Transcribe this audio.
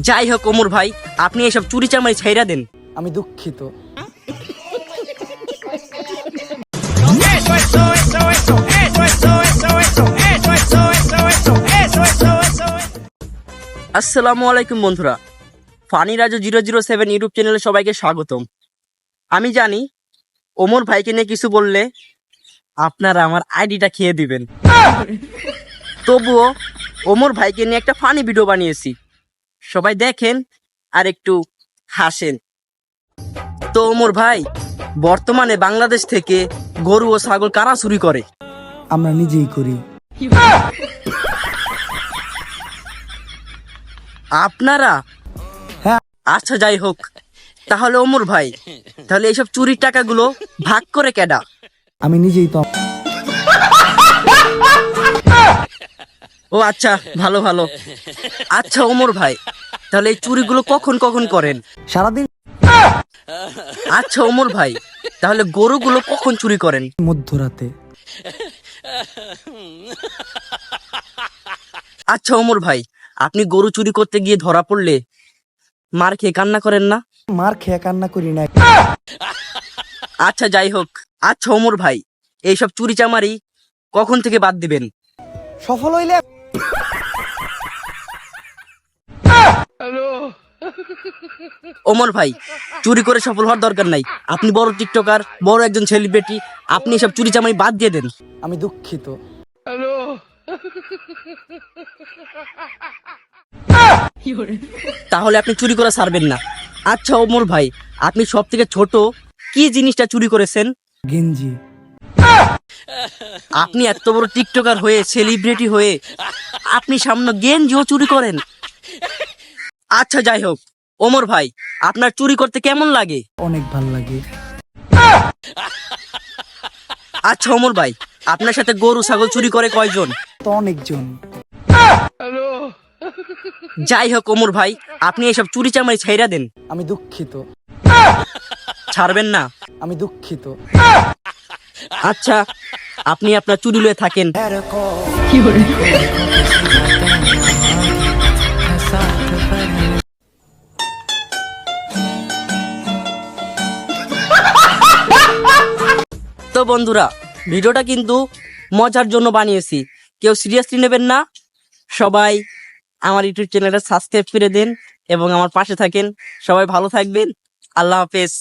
যাই হোক ওমর ভাই, আপনি এসব চুরি চামারি ছাইরা দেন। আমি দুঃখিত। আসসালামু আলাইকুম বন্ধুরা, ফানি রাজু 007 ইউটিউব চ্যানেলে সবাইকে স্বাগতম। আমি জানি ওমর ভাইকে নিয়ে কিছু বললে আপনারা আমার আইডিটা খেয়ে দিবেন, তবুও ওমর ভাইকে নিয়ে একটা ফানি ভিডিও বানিয়েছি, সবাই দেখেন আর একটু হাসেন। তো ওমর ভাই, বর্তমানে বাংলাদেশ থেকে গরু ও ছাগল কারা চুরি করে? আমরা নিজেই করি। আপনারা? হ্যাঁ। আচ্ছা যাই হোক, তাহলে ওমর ভাই, তাহলে এইসব চুরির টাকাগুলো ভাগ করে কেডা? আমি নিজেই তো। ও আচ্ছা, ভালো ভালো। আচ্ছা ওমর ভাই, তাহলে এই চুরিগুলো কখন কখন করেন? সারাদিন। আচ্ছা ওমর ভাই, তাহলে গরুগুলো কখন চুরি করেন? মধ্যরাতে। আচ্ছা ওমর ভাই, আপনি গরু চুরি করতে গিয়ে ধরা পড়লে মার খেয়ে কান্না করেন না? মার খেয়ে কান্না করি না। আচ্ছা যাই হোক, আচ্ছা ওমর ভাই, এইসব চুরি চামারি কখন থেকে বাদ দিবেন? সফল হইলে। ওমর ভাই, চুরি করে সফল হওয়ার দরকার নাই, আপনি বড় টিকটকার, বড় একজন সেলিব্রিটি, আপনি এসব চুরি চামারি বাদ দিয়ে দেন। আমি দুঃখিত। তাহলে আপনি চুরি করা ছাড়বেন না। আচ্ছা ওমর ভাই, আপনি সব থেকে ছোট কি জিনিসটা চুরি করেছেন? গেঞ্জি। আপনি এত বড় টিকটকার হয়ে, সেলিব্রিটি হয়ে, আপনি সামনে গেঞ্জিও চুরি করেন? আচ্ছা যাই হোক, ওমর ভাই, আপনার চুরি করতে কেমন লাগে? অনেক ভাল লাগে। আচ্ছা ওমর ভাই, আপনার সাথে গরু ছাগল চুরি করে কয়জন? তো অনেকজন। যাই হোক ওমর ভাই, আপনি এসব চুরি চামারি ছাইরা দেন। আমি দুঃখিত। ছাড়বেন না? আমি দুঃখিত। আচ্ছা, আপনি আপনার চুরি লয়ে থাকেন। তো বন্ধুরা, ভিডিওটা কিন্তু মজার জন্য বানিয়েছি, কেউ সিরিয়াসলি নেবেন না। সবাই আমার ইউটিউব চ্যানেলটা সাবস্ক্রাইব করে দেন এবং আমার পাশে থাকেন। সবাই ভালো থাকবেন, আল্লাহ হাফেজ।